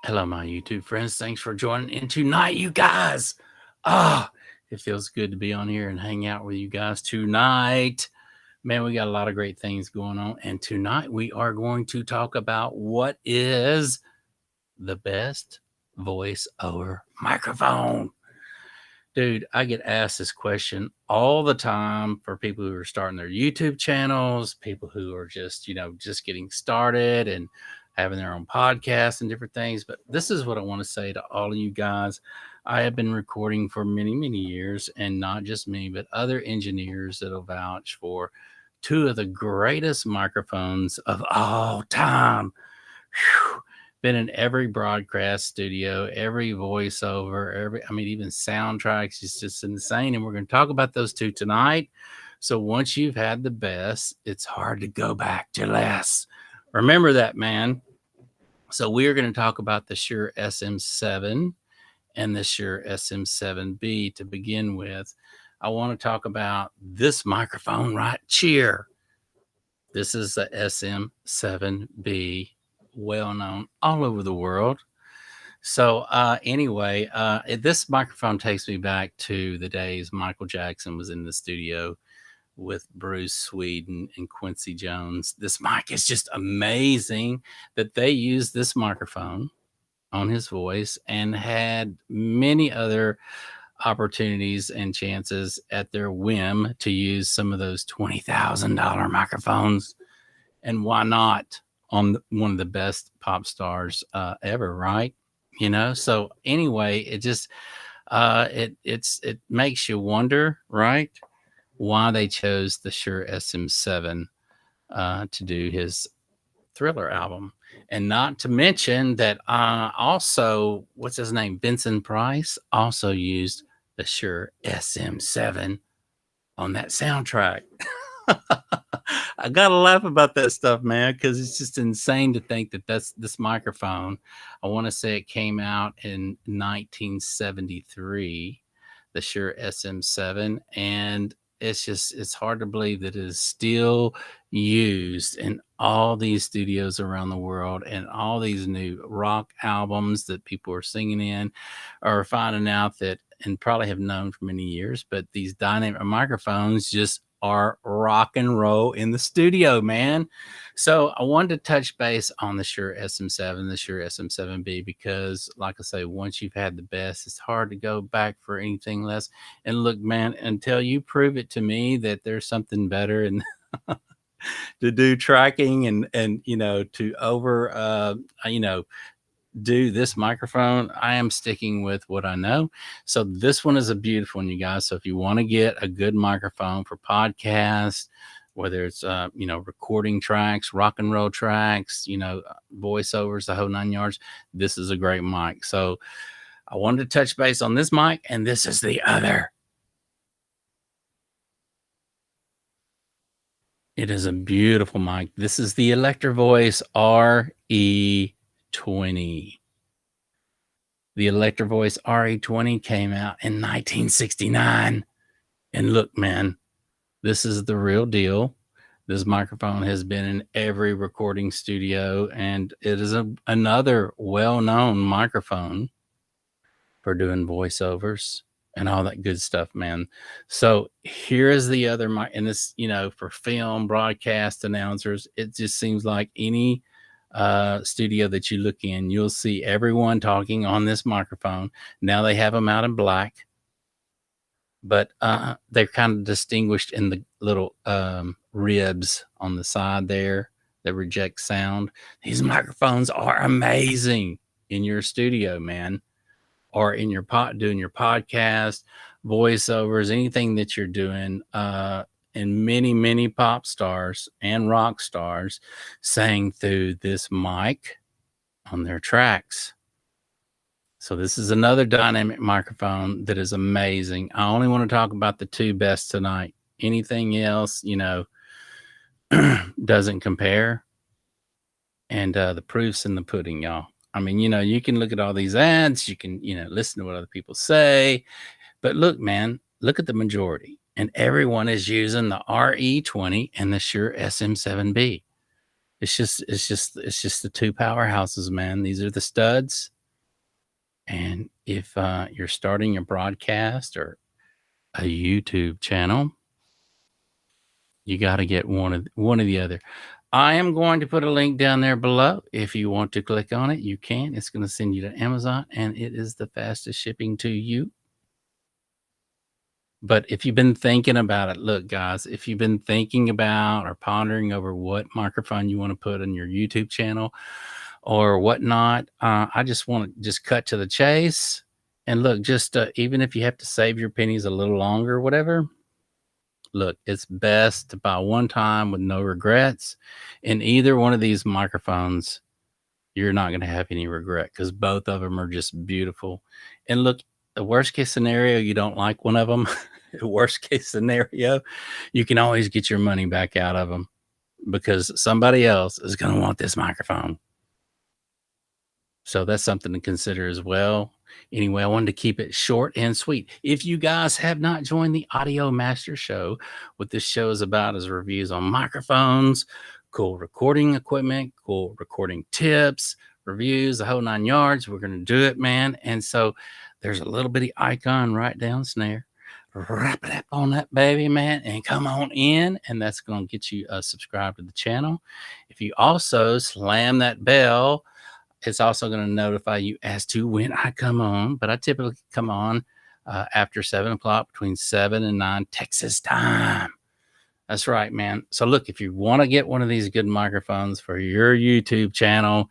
Hello, my YouTube friends. Thanks for joining in tonight, you guys. Ah, it feels good to be on here and hang out with you guys tonight. Man, we got a lot of great things going on. And tonight we are going to talk about what is the best voiceover microphone. Dude, I get asked this question all the time for people who are starting their YouTube channels, people who are just, just getting started and having their own podcasts and different things. But this is what I want to say to all of you guys. I have been recording for many, many years, and not just me, but other engineers that'll vouch for two of the greatest microphones of all time. Whew. Been in every broadcast studio, every voiceover, even soundtracks. It's just insane. And we're going to talk about those two tonight. So once you've had the best, it's hard to go back to less. Remember that, man. So we're going to talk about the Shure SM7 and the Shure SM7b to begin with. I want to talk about this microphone right here. This is the SM7b, well known all over the world. So anyway, this microphone takes me back to the days Michael Jackson was in the studio with Bruce Sweden and Quincy Jones. This mic is just amazing that they used this microphone on his voice and had many other opportunities and chances at their whim to use some of those $20,000 microphones. And why not on one of the best pop stars ever, right? So anyway, it just it makes you wonder, right, why they chose the Shure SM7 to do his Thriller album. And not to mention that also, what's his name, Vincent Price, also used the Shure SM7 on that soundtrack. I gotta laugh about that stuff, man, because it's just insane to think that that's this microphone. I want to say it came out in 1973, the Shure SM7, and it's hard to believe that it is still used in all these studios around the world, and all these new rock albums that people are singing in are finding out that, and probably have known for many years, but these dynamic microphones just are rock and roll in the studio, man. So I wanted to touch base on the Shure SM7, the Shure SM7b, because like I say, once you've had the best, it's hard to go back for anything less. And look, man, until you prove it to me that there's something better and to do tracking and to over do this microphone, I am sticking with what I know. So this one is a beautiful one, you guys. So if you want to get a good microphone for podcasts, whether it's recording tracks, rock and roll tracks, voiceovers, the whole 9 yards, this is a great mic. So I wanted to touch base on this mic, and this is the other. It is a beautiful mic. This is the Electro Voice RE20. The Electro Voice RE20 came out in 1969. And look, man, this is the real deal. This microphone has been in every recording studio, and it is another well-known microphone for doing voiceovers and all that good stuff, man. So here is the other mic, and this, for film, broadcast announcers, it just seems like any studio that you look in, you'll see everyone talking on this microphone. Now they have them out in black, but they're kind of distinguished in the little ribs on the side there that reject sound. These microphones are amazing in your studio, man, or in your doing your podcast, voiceovers, anything that you're doing. And many, many pop stars and rock stars sang through this mic on their tracks. So this is another dynamic microphone that is amazing. I only want to talk about the two best tonight. Anything else, doesn't compare. And the proof's in the pudding, y'all. I mean, you can look at all these ads, you can, listen to what other people say, but look, man, look at the majority. And everyone is using the RE20 and the Shure SM7b. It's just the two powerhouses, man. These are the studs. And if you're starting a broadcast or a YouTube channel, you got to get one of the other. I am going to put a link down there below. If you want to click on it, you can. It's going to send you to Amazon, and it is the fastest shipping to you. But if you've been thinking about it, look, guys, if you've been thinking about or pondering over what microphone you want to put on your YouTube channel or whatnot, I just want to just cut to the chase. And look, just even if you have to save your pennies a little longer, whatever, look, it's best to buy one time with no regrets. In either one of these microphones, you're not going to have any regret because both of them are just beautiful. And look, the worst case scenario, you don't like one of them. Worst case scenario, you can always get your money back out of them because somebody else is going to want this microphone. So that's something to consider as well. Anyway, I wanted to keep it short and sweet. If you guys have not joined the Audio Master Show, what this show is about is reviews on microphones, cool recording equipment, cool recording tips, reviews, the whole 9 yards. We're going to do it, man. And so there's a little bitty icon right down there. Wrap it up on that baby, man, and come on in. And that's going to get you subscribed to the channel. If you also slam that bell, it's also going to notify you as to when I come on, but I typically come on after 7 o'clock, between 7 and 9 Texas time. That's right, man. So look, if you want to get one of these good microphones for your YouTube channel,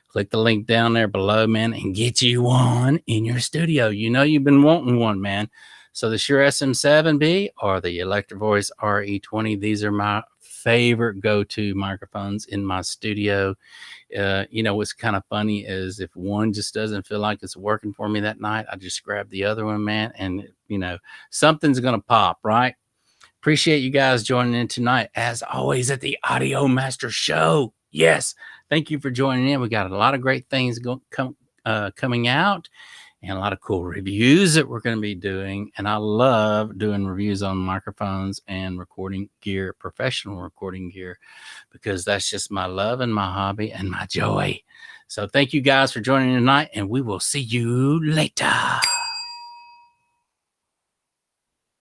click the link down there below, man, and get you one in your studio. You know you've been wanting one, man. So the Shure SM7b or the Electro Voice RE20, these are my favorite go-to microphones in my studio. You know, what's kind of funny is if one just doesn't feel like it's working for me that night, I just grab the other one, man, and, you know, something's going to pop, right? Appreciate you guys joining in tonight, as always, at the Audio Master Show. Yes, thank you for joining in. We got a lot of great things coming out and a lot of cool reviews that we're going to be doing. And I love doing reviews on microphones and recording gear, professional recording gear, because that's just my love and my hobby and my joy. So thank you guys for joining tonight, and we will see you later.